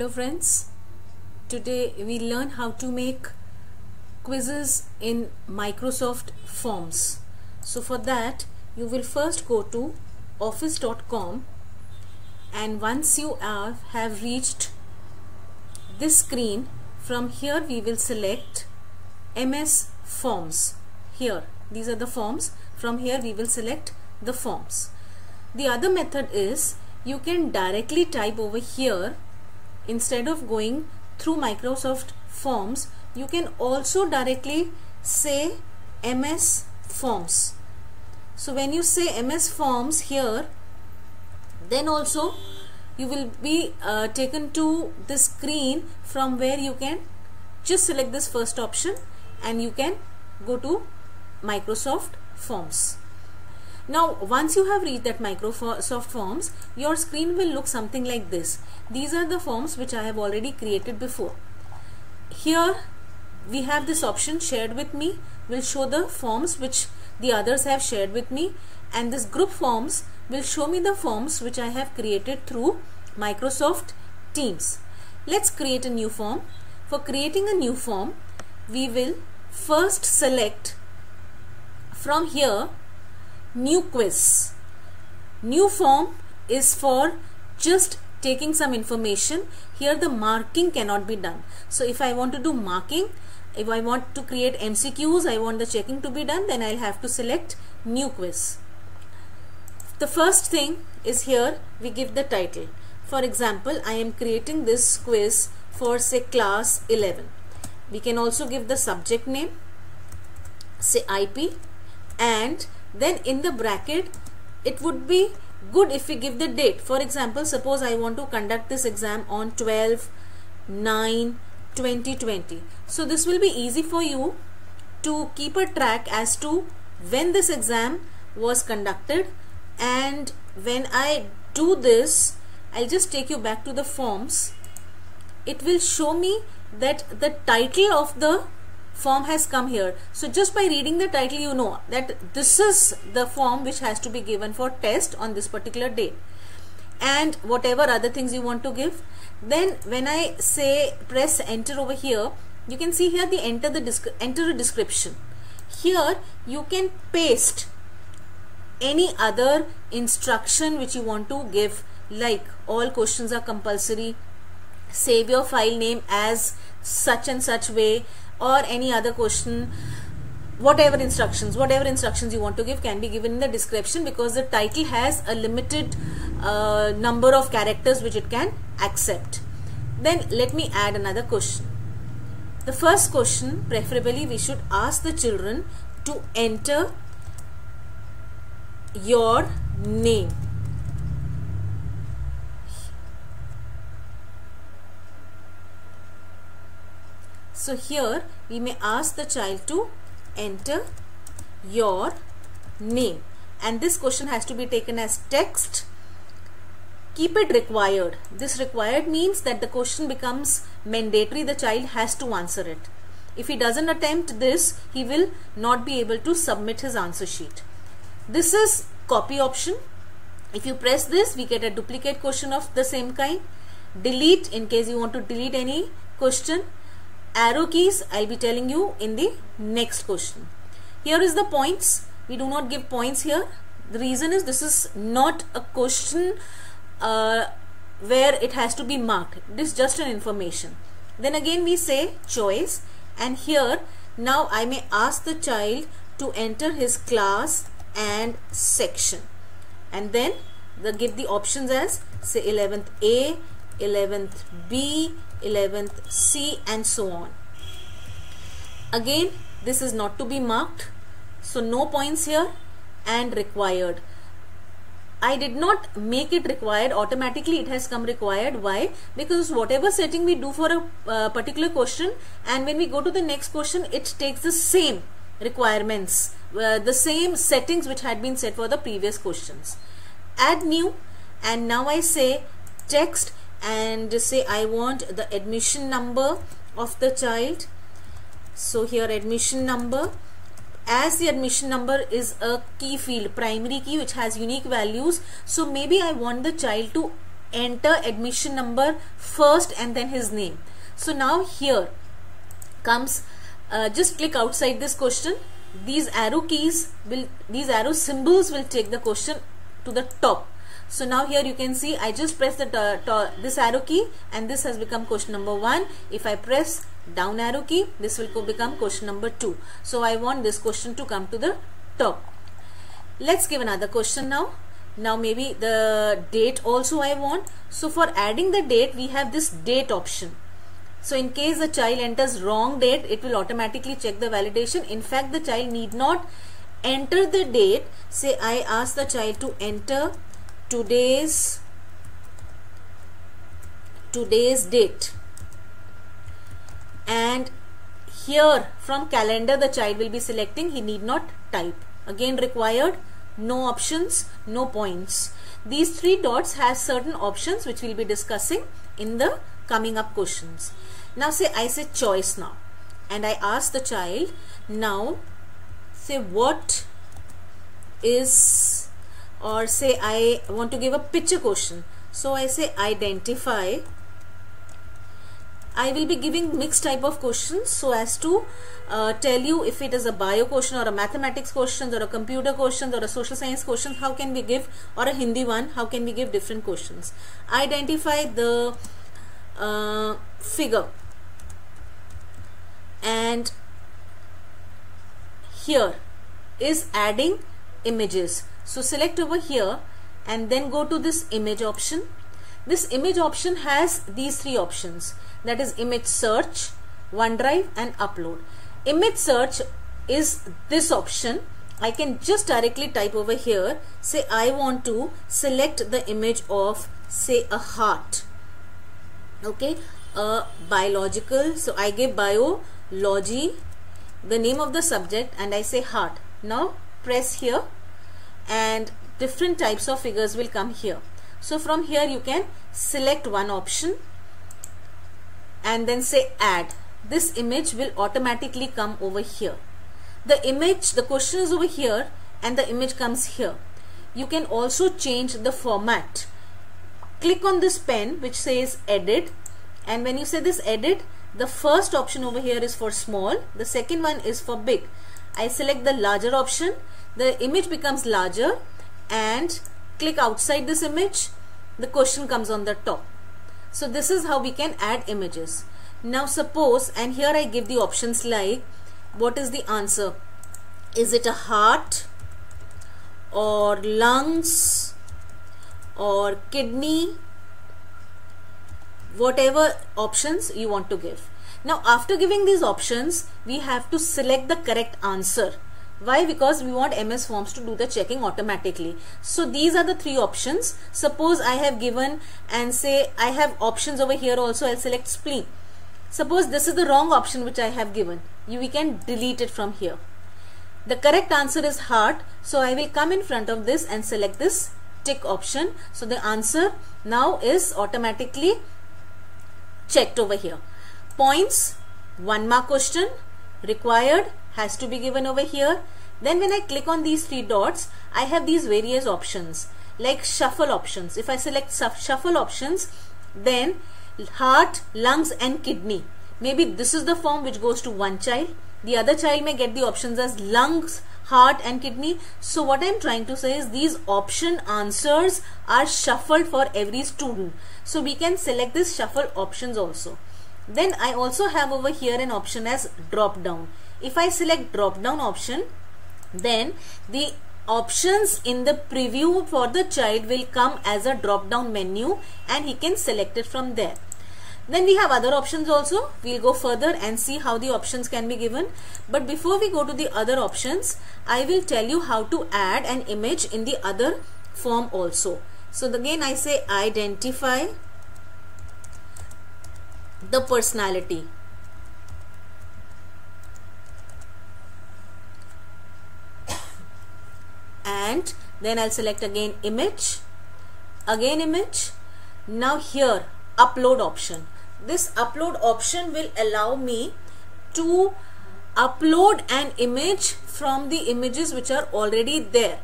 Hello friends, today we learn how to make quizzes in Microsoft Forms. So for that you will first go to office.com, and once you have reached this screen, from here we will select MS Forms. Here these are the forms. From here we will select the forms. The other method is you can directly type over here. Instead of going through Microsoft Forms, you can also directly say MS Forms. So when you say MS Forms here, then also you will be taken to the screen from where you can just select this first option and you can go to Microsoft Forms. Now once you have reached that Microsoft Forms, your screen will look something like this. These are the forms which I have already created before. Here we have this option shared with me, will show the forms which the others have shared with me, and this group forms will show me the forms which I have created through Microsoft Teams. Let's create a new form. For creating a new form, we will first select from here new quiz. New form is for just taking some information. Here the marking cannot be done. So if I want to do marking, if I want to create MCQs, I want the checking to be done, then I'll have to select new quiz. The first thing is here we give the title. For example, I am creating this quiz for say class 11. We can also give the subject name, say IP, and then in the bracket it would be good if we give the date. For example, suppose I want to conduct this exam on 12/9/2020. So this will be easy for you to keep a track as to when this exam was conducted, and when I do this, I'll just take you back to the forms. It will show me that the title of the form has come here. So just by reading the title, you know that this is the form which has to be given for test on this particular date, and whatever other things you want to give. Then when I say press enter over here, you can see here the enter a description. Here you can paste any other instruction which you want to give, like all questions are compulsory, save your file name as such and such way, or any other question. Whatever instructions you want to give can be given in the description, because the title has a limited number of characters which it can accept. Then let me add another question. The first question, preferably we should ask the children to enter your name. So here we may ask the child to enter your name, and this question has to be taken as text. Keep it required. This required means that the question becomes mandatory. The child has to answer it. If he doesn't attempt this, he will not be able to submit his answer sheet. This is copy option. If you press this, we get a duplicate question of the same kind. Delete, in case you want to delete any question. Arrow keys I'll be telling you in the next question. Here is the points. We do not give points here. The reason is this is not a question where it has to be marked. This is just an information. Then again we say choice, and here now I may ask the child to enter his class and section, and then give the options as say 11th A, 11th B, 11th C, and so on. Again this is not to be marked, so no points here. And required, I did not make it required, automatically it has come required. Why? Because whatever setting we do for a particular question, and when we go to the next question, it takes the same requirements, the same settings which had been set for the previous questions. Add new, and now I say text and say I want the admission number of the child. So here admission number, as the admission number is a key field, primary key which has unique values, so maybe I want the child to enter admission number first and then his name. So now here comes, just click outside this question. These arrow symbols will take the question to the top. So now here you can see I just press the this arrow key and this has become question number 1. If I press down arrow key, this will become question number 2. So I want this question to come to the top. Let's give another question now. Now maybe the date also I want. So for adding the date, we have this date option. So in case the child enters wrong date, it will automatically check the validation. In fact, the child need not enter the date. Say I ask the child to enter today's date, and here from calendar the child will be selecting. He need not type. Again required, no options, no points. These 3 dots has certain options which we'll be discussing in the coming up questions. Now say I say choice now, and I ask the child now say what is, or say I want to give a picture question. So I say identify. I will be giving mixed type of questions so as to tell you if it is a bio question or a mathematics question or a computer question or a social science question, how can we give, or a Hindi one, how can we give different questions. Identify the figure, and here is adding images. So select over here and then go to this image option. This image option has these 3 options, that is image search, OneDrive and upload. Image search is this option. I can just directly type over here, say I want to select the image of say a heart. Okay, biological, so I give biology, the name of the subject, and I say heart. Now press here and different types of figures will come here. So from here you can select one option and then say add. This image will automatically come over here. The image, the question is over here and the image comes here. You can also change the format. Click on this pen which says edit, and when you say this edit, the first option over here is for small, the second one is for big. I select the larger option, the image becomes larger, and click outside this image, the question comes on the top. So this is how we can add images. Now suppose, and here I give the options like what is the answer, is it a heart or lungs or kidney, whatever options you want to give. Now after giving these options, we have to select the correct answer. Why? Because we want MS Forms to do the checking automatically. So these are the 3 options. Suppose I have given and say I have options over here also, I'll select spleen. Suppose this is the wrong option which I have given. We can delete it from here. The correct answer is heart. So I will come in front of this and select this tick option. So the answer now is automatically checked over here. Points, 1 mark question, required, has to be given over here. Then when I click on these 3 dots, I have these various options like shuffle options. If I select shuffle options, then heart, lungs and kidney. Maybe this is the form which goes to one child. The other child may get the options as lungs, heart and kidney. So what I am trying to say is these option answers are shuffled for every student. So we can select this shuffle options also. Then I also have over here an option as drop down. If I select drop down option, then the options in the preview for the child will come as a drop down menu and he can select it from there. Then we have other options also. We'll go further and see how the options can be given. But before we go to the other options, I will tell you how to add an image in the other form also. So again I say identify the personality. And then I'll select again image, again image. Now here upload option. This upload option will allow me to upload an image from the images which are already there.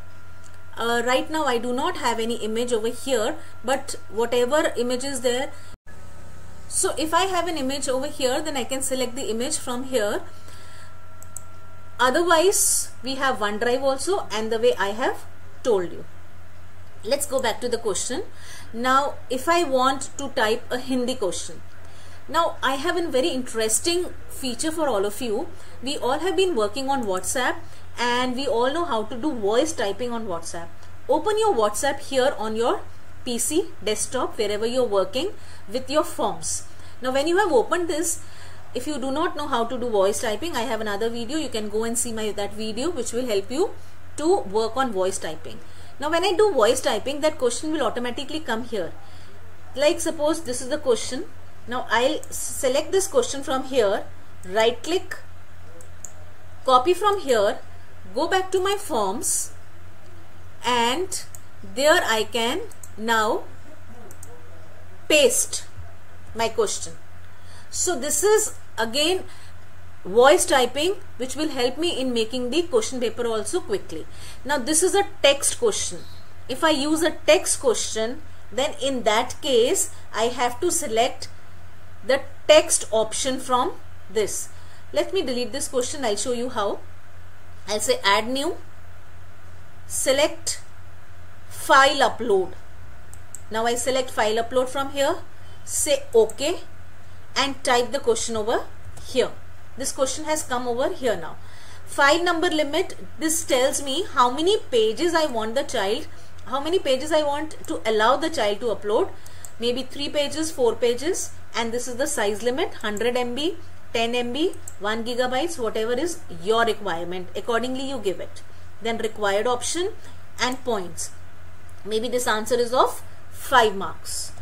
right now I do not have any image over here, but whatever image is there, so if I have an image over here, then I can select the image from here. Otherwise we have OneDrive also, and the way I have told you. Let's go back to the question. Now if I want to type a Hindi question, now I have a very interesting feature for all of you. We all have been working on WhatsApp, and we all know how to do voice typing on WhatsApp. Open your WhatsApp here on your PC, desktop, wherever you're working with your forms. Now when you have opened this, if you do not know how to do voice typing, I have another video. You can go and see that video, which will help you to work on voice typing. Now when I do voice typing, that question will automatically come here. Like suppose this is the question. Now I'll select this question from here, right click, copy from here, go back to my forms, and there I can now paste my question. So this is again voice typing, which will help me in making the question paper also quickly. Now this is a text question. If I use a text question, then in that case I have to select the text option from this. Let me delete this question. I'll show you how. I'll say add new, select file upload. Now I select file upload from here, say OK, and type the question over here. This question has come over here now. File number limit, this tells me how many pages I want the child, how many pages I want to allow the child to upload. Maybe 3 pages, 4 pages, and this is the size limit, 100 MB, 10 MB, 1 GB, whatever is your requirement. Accordingly you give it. Then required option and points. Maybe this answer is of 5 marks.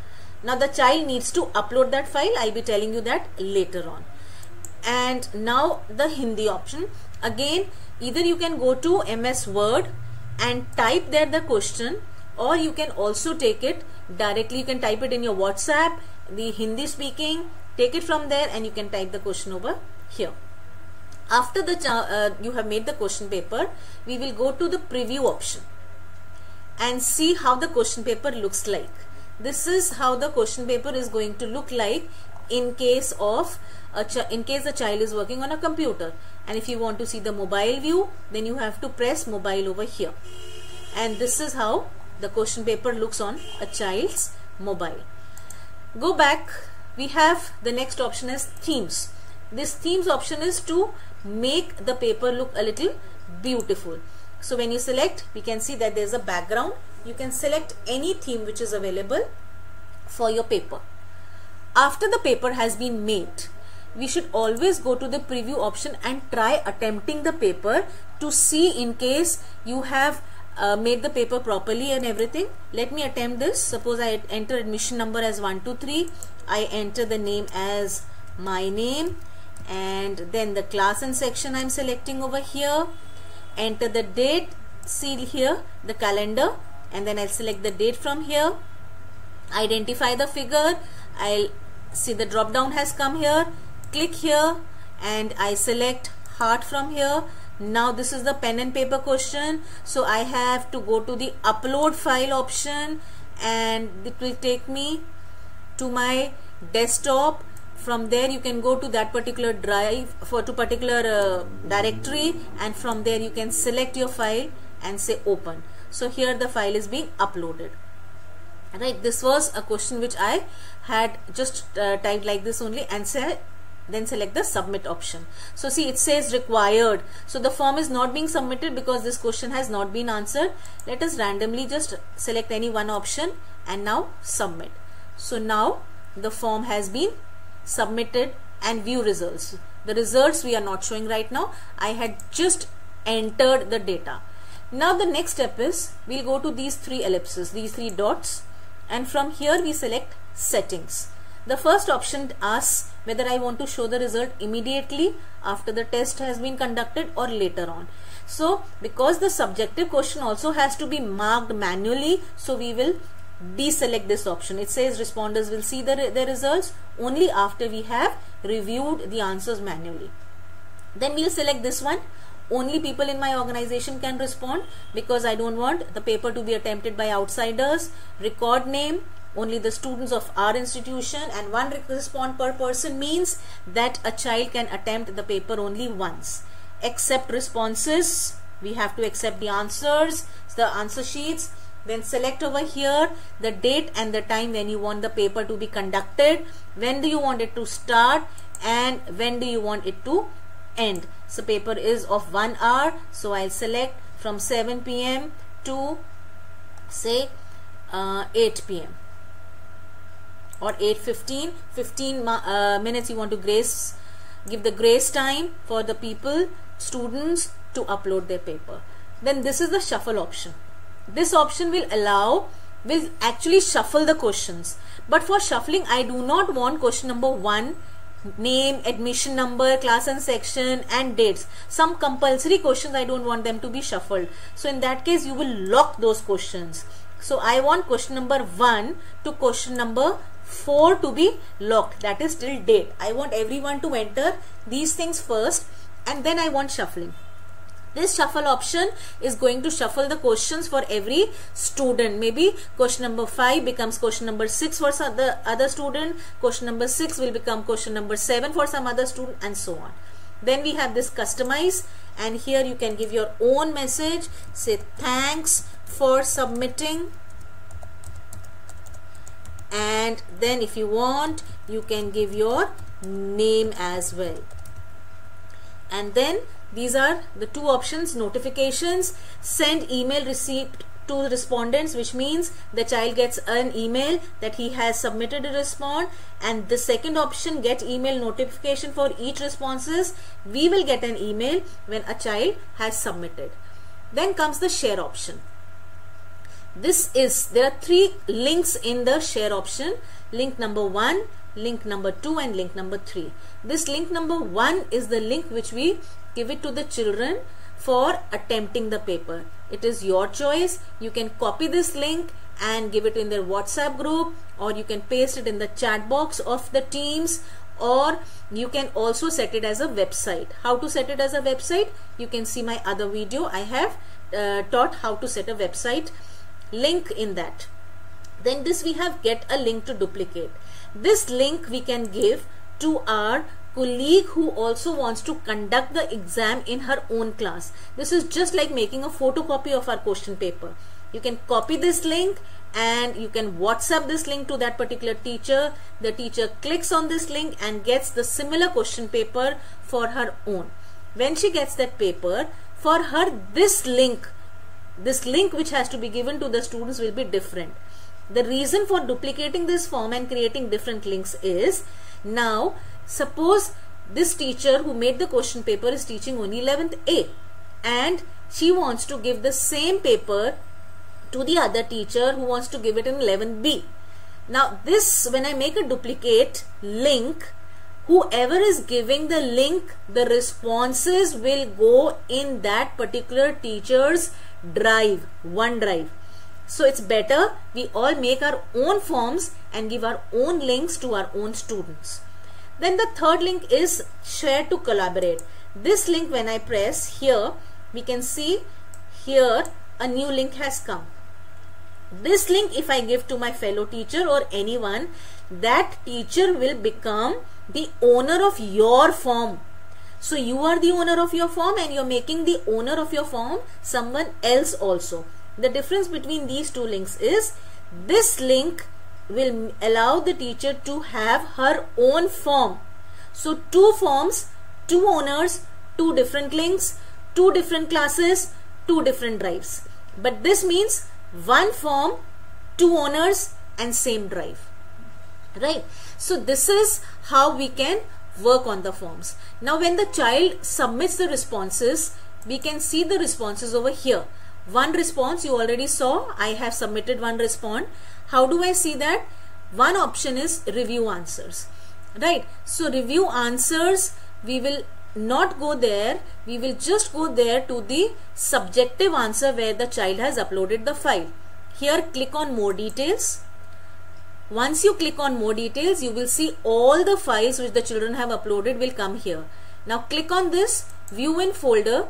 Now the child needs to upload that file. I'll be telling you that later on. And now the Hindi option. Again, either you can go to MS Word and type there the question, or you can also take it directly. You can type it in your WhatsApp, the Hindi speaking, take it from there, and you can type the question over here. After the you have made the question paper, we will go to the preview option and see how the question paper looks like. This is how the question paper is going to look like in case of the child is working on a computer. And if you want to see the mobile view, then you have to press mobile over here. And this is how the question paper looks on a child's mobile. Go back. We have the next option as themes. This themes option is to make the paper look a little beautiful. So when you select, we can see that there is a background. You can select any theme which is available for your paper. After the paper has been made, we should always go to the preview option and try attempting the paper to see in case you have made the paper properly and everything. Let me attempt this. Suppose I enter admission number as 123. I enter the name as my name, and then the class and section I am selecting over here. Enter the date, see here the calendar, and then I'll select the date from here. Identify the figure. I'll see the drop down has come here. Click here and I select heart from here. Now this is the pen and paper question, so I have to go to the upload file option, and it will take me to my desktop. From there you can go to that particular drive particular directory, and from there you can select your file and say open. So here the file is being uploaded. Right, this was a question which I had just typed like this only, and then select the submit option. So see, it says required. So the form is not being submitted because this question has not been answered. Let us randomly just select any one option and now submit. So now the form has been submitted, and view results. The results we are not showing right now. I had just entered the data. Now the next step is we'll go to these 3 ellipses, these 3 dots, and from here we select settings. The first option asks whether I want to show the result immediately after the test has been conducted or later on. So because the subjective question also has to be marked manually, so we will deselect this option. It says responders will see the results only after we have reviewed the answers manually. Then we'll select this one, only people in my organization can respond, because I don't want the paper to be attempted by outsiders. Record name, only the students of our institution, and one respond per person means that a child can attempt the paper only once. Accept responses, we have to accept the answers, the answer sheets. Then select over here the date and the time when you want the paper to be conducted, when do you want it to start, and when do you want it to end. So paper is of 1 hour, so I'll select from 7 p.m. to say 8 p.m. or 8:15. 15 minutes you want to give the grace time for the people, students, to upload their paper. Then this is the shuffle option. This option will actually shuffle the questions. But for shuffling, I do not want question number 1, name, admission number, class and section, and dates. Some compulsory questions, I don't want them to be shuffled. So in that case, you will lock those questions. So I want question number 1 to question number 4 to be locked. That is till date. I want everyone to enter these things first, and then I want shuffling. This shuffle option is going to shuffle the questions for every student. Maybe question number 5 becomes question number 6 for the other student. Question number 6 will become question number 7 for some other student, and so on. Then we have this customize, and here you can give your own message. Say thanks for submitting, and then if you want, you can give your name as well. And then these are the 2 options. Notifications, send email receipt to the respondents, which means the child gets an email that he has submitted a response. And the second option, get email notification for each responses. We will get an email when a child has submitted. Then comes the share option. There are 3 links in the share option. Link number 1, link number 2, and link number 3. This link number 1 is the link which we give it to the children for attempting the paper. It is your choice. You can copy this link and give it in their WhatsApp group, or you can paste it in the chat box of the Teams, or you can also set it as a website. How to set it as a website? You can see my other video. I have taught how to set a website link in that. Then this we have get a link to duplicate. This link we can give to our colleague who also wants to conduct the exam in her own class. This is just like making a photocopy of our question paper. You can copy this link and you can WhatsApp this link to that particular teacher. The teacher clicks on this link and gets the similar question paper for her own. When she gets that paper, for her this link which has to be given to the students will be different. The reason for duplicating this form and creating different links is, now suppose this teacher who made the question paper is teaching only 11th A, and she wants to give the same paper to the other teacher who wants to give it in 11th B. Now this, when I make a duplicate link, whoever is giving the link, the responses will go in that particular teacher's drive, OneDrive. So it's better we all make our own forms and give our own links to our own students. Then the third link is share to collaborate. This link, when I press here, we can see here a new link has come. This link if I give to my fellow teacher or anyone, that teacher will become the owner of your form. So you are the owner of your form and you're making the owner of your form someone else also. The difference between these 2 links is, this link will allow the teacher to have her own form. So 2 forms, 2 owners, 2 different links, 2 different classes, 2 different drives. But this means 1 form, 2 owners and same drive. Right? So this is how we can work on the forms. Now when the child submits the responses, we can see the responses over here. 1 response you already saw. I have submitted 1 response. How do I see that? One option is review answers. Right? So review answers, we will not go there. We will just go there to the subjective answer where the child has uploaded the file. Here click on more details. Once you click on more details, you will see all the files which the children have uploaded will come here. Now click on this view in folder.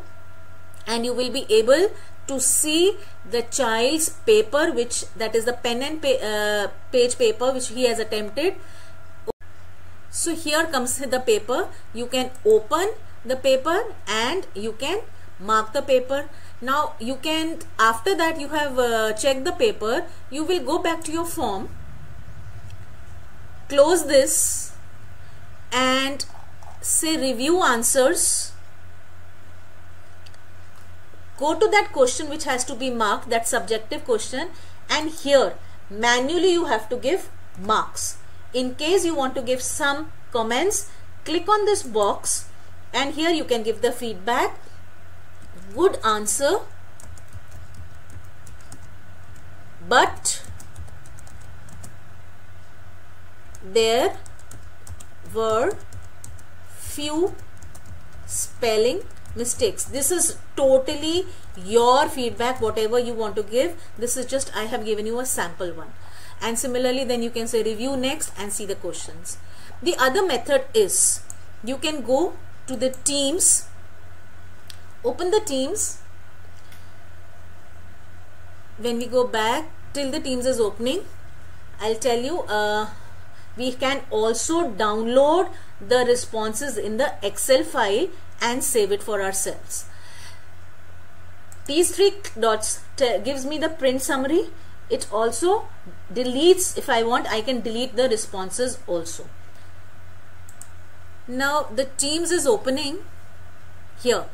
and you will be able to see the child's paper, that is the pen and page paper which he has attempted. So here comes the paper. You can open the paper and you can mark the paper. Now you can, after that you have checked the paper, you will go back to your form, close this and say review answers. Go to that question which has to be marked, that subjective question, and here manually you have to give marks. In case you want to give some comments, click on this box and here you can give the feedback. Good answer, but there were few spelling mistakes. This is totally your feedback, whatever you want to give. This is just, I have given you a sample one. And similarly then you can say review next and see the questions. The other method is, you can go to the Teams, open the Teams. When we go back till the Teams is opening, I'll tell you, we can also download the responses in the Excel file and save it for ourselves. These three dots gives me the print summary. It also deletes, if I want I can delete the responses also. Now the Teams is opening here.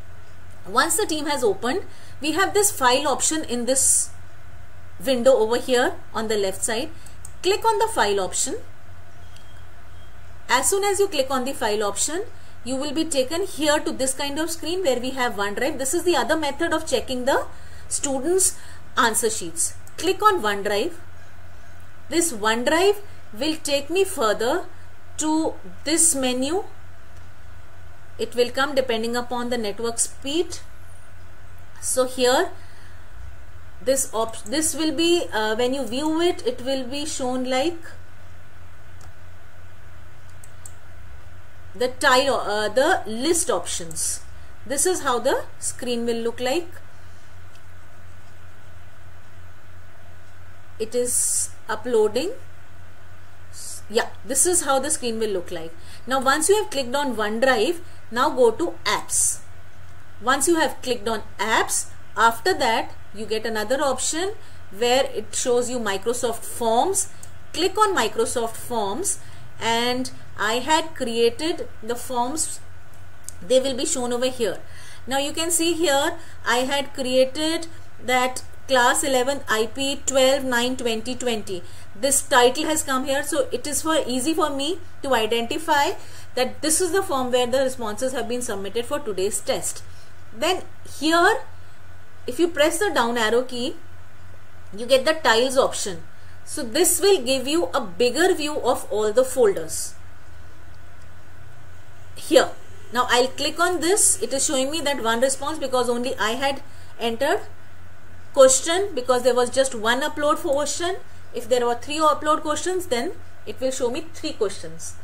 Once the team has opened, we have this file option in this window over here on the left side. Click on the file option. As soon as you click on the file option, you will be taken here to this kind of screen where we have OneDrive. This is the other method of checking the students' answer sheets. Click on OneDrive. This OneDrive will take me further to this menu. It will come depending upon the network speed. So here this will be when you view it, it will be shown like the the list options. This is how the screen will look like. It is uploading. Yeah, this is how the screen will look like. Now once you have clicked on OneDrive, now go to apps. Once you have clicked on apps, after that you get another option where it shows you Microsoft Forms. Click on Microsoft Forms and I had created the forms. They will be shown over here. Now you can see here I had created that class 11 IP 12/9/2020. This title has come here, so it is easy for me to identify that this is the form where the responses have been submitted for today's test. Then here if you press the down arrow key, you get the tiles option. So this will give you a bigger view of all the folders. Here now I'll click on this. It is showing me that one response because only I had entered question, because there was just one upload for question. If there were 3 upload questions, then it will show me 3 questions.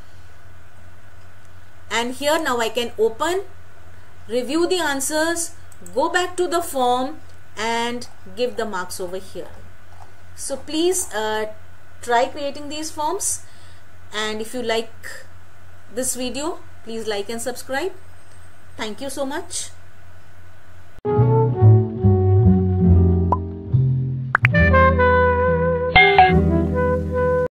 And here now I can open, review the answers, go back to the form and give the marks over here. So please try creating these forms, and if you like this video, please like and subscribe. Thank you so much.